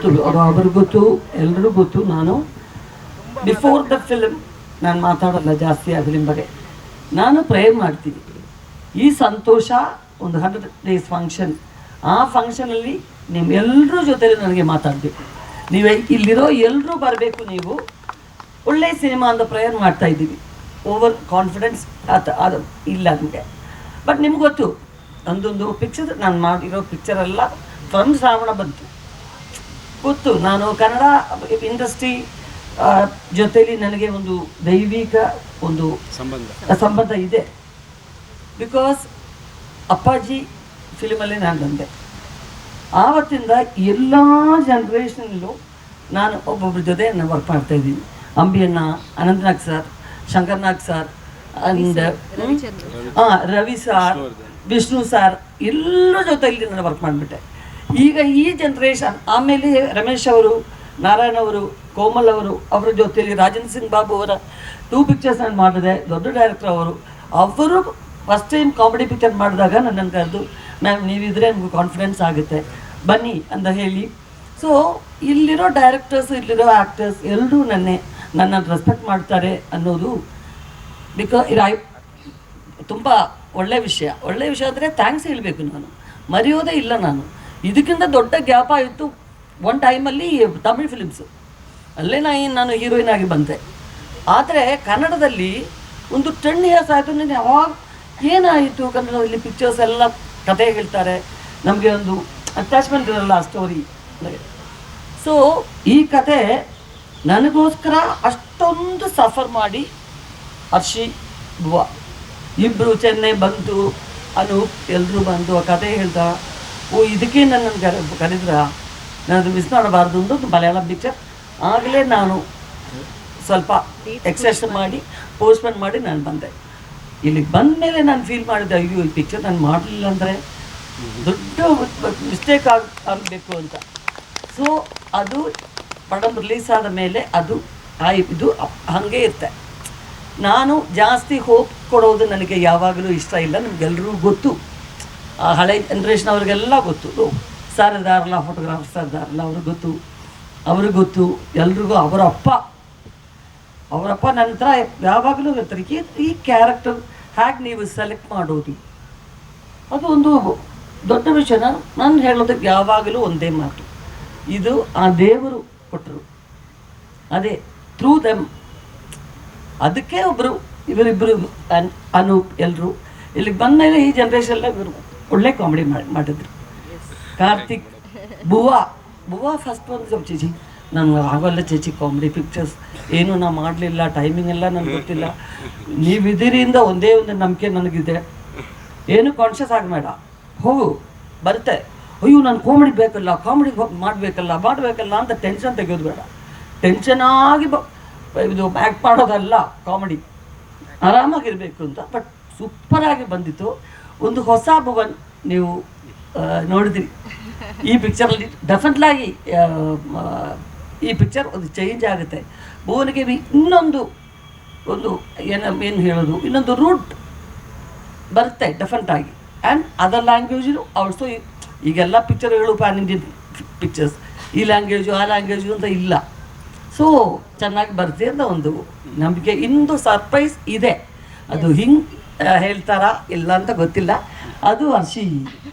ಗೊತ್ತು, ಅವ್ರಿಗೆ ಗೊತ್ತು, ಎಲ್ರಿಗೂ ಗೊತ್ತು. ನಾನು ಬಿಫೋರ್ ದ ಫಿಲ್ಮ್ ನಾನು ಮಾತಾಡೋಲ್ಲ ಜಾಸ್ತಿ ಆ ಫಿಲ್ಮ್ ಬಗ್ಗೆ. ನಾನು ಪ್ರೇಯರ್ ಮಾಡ್ತೀನಿ. ಈ ಸಂತೋಷ ಒಂದು 100 days ಫಂಕ್ಷನ್, ಆ ಫಂಕ್ಷನಲ್ಲಿ ನಿಮ್ಮೆಲ್ಲರ ಜೊತೆಲಿ ನನಗೆ ಮಾತಾಡಬೇಕು. ನೀವೇ ಇಲ್ಲಿರೋ ಎಲ್ಲರೂ ಬರಬೇಕು. ನೀವು ಒಳ್ಳೆಯ ಸಿನಿಮಾ ಅಂತ ಪ್ರೇಯರ್ ಮಾಡ್ತಾ ಇದ್ದೀವಿ. ಓವರ್ ಕಾನ್ಫಿಡೆನ್ಸ್ ಅದು ಇಲ್ಲ ನಮಗೆ. ಬಟ್ ನಿಮ್ಗೆ ಗೊತ್ತು, ಒಂದೊಂದು ಪಿಕ್ಚರ್ ನಾನು ಮಾಡಿರೋ ಪಿಕ್ಚರೆಲ್ಲ ಫ್ರಮ್ ಶ್ರಾವಣ ಬಂತು ಗೊತ್ತು. ನಾನು ಕನ್ನಡ ಇಂಡಸ್ಟ್ರಿ ಜೊತೆಲಿ ನನಗೆ ಒಂದು ದೈವಿಕ ಒಂದು ಸಂಬಂಧ ಇದೆ. ಬಿಕಾಸ್ ಅಪ್ಪಾಜಿ ಫಿಲ್ಮಲ್ಲಿ ನಾನು ಬಂದೆ. ಆವತ್ತಿಂದ ಎಲ್ಲ ಜನ್ರೇಷನಲ್ಲೂ ನಾನು ಒಬ್ಬೊಬ್ಬರ ಜೊತೆ ನಾನು ವರ್ಕ್ ಮಾಡ್ತಾಯಿದ್ದೀನಿ. ಅಂಬಿಯಣ್ಣ, Ananthnag sir, Shankarnag sir, and Ravi sir, Vishnu sir, ಎಲ್ಲರ ಜೊತೆಯಲ್ಲಿ ನಾನು ವರ್ಕ್ ಮಾಡಿಬಿಟ್ಟೆ. ಈಗ ಈ ಜನ್ರೇಷನ್ ಆಮೇಲೆ ರಮೇಶ್ ಅವರು, ನಾರಾಯಣ್ ಅವರು, ಕೋಮಲ್ ಅವರು, ಅವರ ಜೊತೆಯಲ್ಲಿ ರಾಜೇಂದ್ರ ಸಿಂಗ್ ಬಾಬು ಅವರ 2 pictures ನಾನು ಮಾಡಿದೆ. ದೊಡ್ಡ ಡೈರೆಕ್ಟರ್ ಅವರು ಫಸ್ಟ್ ಟೈಮ್ ಕಾಮಿಡಿ ಪಿಕ್ಚರ್ ಮಾಡಿದಾಗ ನನ್ನನ್ನು ಕರೆದು, ಮ್ಯಾಮ್ ನೀವಿದ್ರೆ ನಮಗೂ ಕಾನ್ಫಿಡೆನ್ಸ್ ಆಗುತ್ತೆ ಬನ್ನಿ ಅಂತ ಹೇಳಿ. ಸೊ ಇಲ್ಲಿರೋ ಡೈರೆಕ್ಟರ್ಸ್, ಇಲ್ಲಿರೋ ಆ್ಯಕ್ಟರ್ಸ್ ಎಲ್ಲರೂ ನನ್ನನ್ನು ರೆಸ್ಪೆಕ್ಟ್ ಮಾಡ್ತಾರೆ ಅನ್ನೋದು ತುಂಬ ಒಳ್ಳೆಯ ವಿಷಯ. ಅಂದರೆ ಥ್ಯಾಂಕ್ಸ್ ಹೇಳಬೇಕು. ನಾನು ಮರೆಯೋದೇ ಇಲ್ಲ. ನಾನು ಇದಕ್ಕಿಂತ ದೊಡ್ಡ ಗ್ಯಾಪ್ ಆಯಿತು ಒಂದು ಟೈಮಲ್ಲಿ ತಮಿಳ್ ಫಿಲಿಮ್ಸು, ಅಲ್ಲೇ ನಾನು ಹೀರೋಯಿನ್ ಆಗಿ ಬಂದೆ. ಆದರೆ ಕನ್ನಡದಲ್ಲಿ ಒಂದು 10 years ಆಯಿತು. ನಾನು ಯಾವಾಗ ಏನಾಯಿತು ಕನ್ನಡದಲ್ಲಿ ಪಿಕ್ಚರ್ಸ್ ಎಲ್ಲ ಕತೆ ಹೇಳ್ತಾರೆ, ನಮಗೆ ಒಂದು ಅಟ್ಯಾಚ್ಮೆಂಟ್ ಇರಲ್ಲ ಆ ಸ್ಟೋರಿ. ಸೊ ಈ ಕತೆ ನನಗೋಸ್ಕರ ಅಷ್ಟೊಂದು ಸಫರ್ ಮಾಡಿ ಹರ್ಷಿ ಬುವಾ ಇಬ್ಬರು ಚೆನ್ನೈ ಬಂತು, ಅನೂಪ್ ಎಲ್ಲರೂ ಬಂದು ಆ ಕತೆ ಹೇಳ್ದ. ಇದಕ್ಕೆ ನನ್ನನ್ನು ಕರೆದ್ರ ನಾನು ಮಿಸ್ ಮಾಡಬಾರ್ದು ಅಂತ ಮಲಯಾಳಂ ಪಿಕ್ಚರ್. ಆಗಲೇ ನಾನು ಸ್ವಲ್ಪ ಎಕ್ಸೆಷನ್ ಮಾಡಿ ಪೋಸ್ಟ್ಪೋನ್ ಮಾಡಿ ನಾನು ಬಂದೆ. ಇಲ್ಲಿಗೆ ಬಂದ ಮೇಲೆ ನಾನು ಫೀಲ್ ಮಾಡಿದೆ, ಅಯ್ಯೋ ಈ ಪಿಕ್ಚರ್ ನಾನು ಮಾಡಲಿಲ್ಲ ಅಂದರೆ ದೊಡ್ಡ ಮಿಸ್ಟೇಕ್ ಆಗಬೇಕು ಅಂತ. ಸೊ ಅದು ಪಡಮ್ ರಿಲೀಸ್ ಆದ ಮೇಲೆ ಅದು ಇದು ಹಾಗೆ ಇರುತ್ತೆ. ನಾನು ಜಾಸ್ತಿ ಹೋಪ್ ಕೊಡೋದು ನನಗೆ ಯಾವಾಗಲೂ ಇಷ್ಟ ಇಲ್ಲ. ನಮಗೆಲ್ಲರೂ ಗೊತ್ತು, ಆ ಹಳೆ ಜನ್ರೇಷನ್ ಅವ್ರಿಗೆಲ್ಲ ಗೊತ್ತು. ಸರ್ ಇದಾರಲ್ಲ, ಫೋಟೋಗ್ರಾಫರ್ಸ್ ಇದಾರಲ್ಲ, ಅವ್ರಿಗೆ ಗೊತ್ತು ಎಲ್ರಿಗೂ. ಅವರಪ್ಪ ನಂತರ ಯಾವಾಗಲೂ ಹೇಳ್ತಾರೆ, ಈ ಕ್ಯಾರೆಕ್ಟರ್ ಹೇಗೆ ನೀವು ಸೆಲೆಕ್ಟ್ ಮಾಡೋದು, ಅದು ಒಂದು ದೊಡ್ಡ ವಿಷಯ. ನಾನು ಹೇಳೋದಕ್ಕೆ ಯಾವಾಗಲೂ ಒಂದೇ ಮಾತು, ಇದು ಆ ದೇವರು ಕೊಟ್ಟರು, ಅದೇ ಥ್ರೂ ದೆಮ್. ಅದಕ್ಕೆ ಇವರಿಬ್ಬರು ಅನೂಪ್ ಎಲ್ಲರೂ ಇಲ್ಲಿಗೆ ಬಂದಮೇಲೆ ಈ ಜನ್ರೇಷನ್ ಇವರು ಒಳ್ಳೆ ಕಾಮಿಡಿ ಮಾಡಿದ್ರು. ಕಾರ್ತಿಕ್, ಬುವಾ ಫಸ್ಟ್ ಒಂದು ಚೇಚಿ ನನಗೆ ಆಗೋಲ್ಲ ಚೇಚಿ ಕಾಮಿಡಿ ಪಿಕ್ಚರ್ಸ್ ಏನು ನಾ ಮಾಡಲಿಲ್ಲ, ಟೈಮಿಂಗ್ ಎಲ್ಲ ನನಗೆ ಗೊತ್ತಿಲ್ಲ. ನೀವಿದ್ದೀರಿಂದ ಒಂದೇ ಒಂದು ನಂಬಿಕೆ ನನಗಿದೆ, ಏನು ಕಾನ್ಷಿಯಸ್ ಆಗಬೇಡ, ಹೋಗು ಬರುತ್ತೆ. ಅಯ್ಯೋ ನಾನು ಕಾಮಿಡಿ ಬೇಕಲ್ಲ, ಕಾಮಿಡಿ ಮಾಡಬೇಕಲ್ಲ ಅಂತ ಟೆನ್ಷನ್ ತೆಗೆಯೋದು ಬೇಡ. ಟೆನ್ಷನ್ ಆಗಿ ಇದು ಆ್ಯಕ್ಟ್ ಮಾಡೋದಲ್ಲ, ಕಾಮಿಡಿ ಆರಾಮಾಗಿರಬೇಕು ಅಂತ. ಬಟ್ ಸೂಪರಾಗಿ ಬಂದಿತ್ತು. ಒಂದು ಹೊಸ ಭುವನ್ ನೀವು ನೋಡಿದ್ರಿ ಈ ಪಿಕ್ಚರಲ್ಲಿ. ಡೆಫಿನೆಟ್ಲಾಗಿ ಈ ಪಿಕ್ಚರ್ ಒಂದು ಚೇಂಜ್ ಆಗುತ್ತೆ. ಭುವನಿಗೆ ಇನ್ನೊಂದು ಏನು ಹೇಳೋದು, ಇನ್ನೊಂದು ರೂಟ್ ಬರುತ್ತೆ ಡೆಫಿನೆಟಾಗಿ. And other language also. ಈಗೆಲ್ಲ ಪಿಕ್ಚರ್ಗಳು ಪ್ಯಾನ್ ಇಂಡಿಯನ್ ಪಿಕ್ಚರ್ಸ್, ಈ ಲ್ಯಾಂಗ್ವೇಜು ಆ ಲ್ಯಾಂಗ್ವೇಜು ಅಂತ ಇಲ್ಲ. ಸೊ ಚೆನ್ನಾಗಿ ಬರ್ತೀವಿ ಅಂತ ಒಂದು ನಂಬಿಕೆ. ಇನ್ನೊಂದು ಸರ್ಪ್ರೈಸ್ ಇದೆ, ಅದು ಹಿಂಗೆ ಹೇಳ್ತಾರಾ ಇಲ್ಲ ಅಂತ ಗೊತ್ತಿಲ್ಲ. ಅದು ಹರ್ಷಿ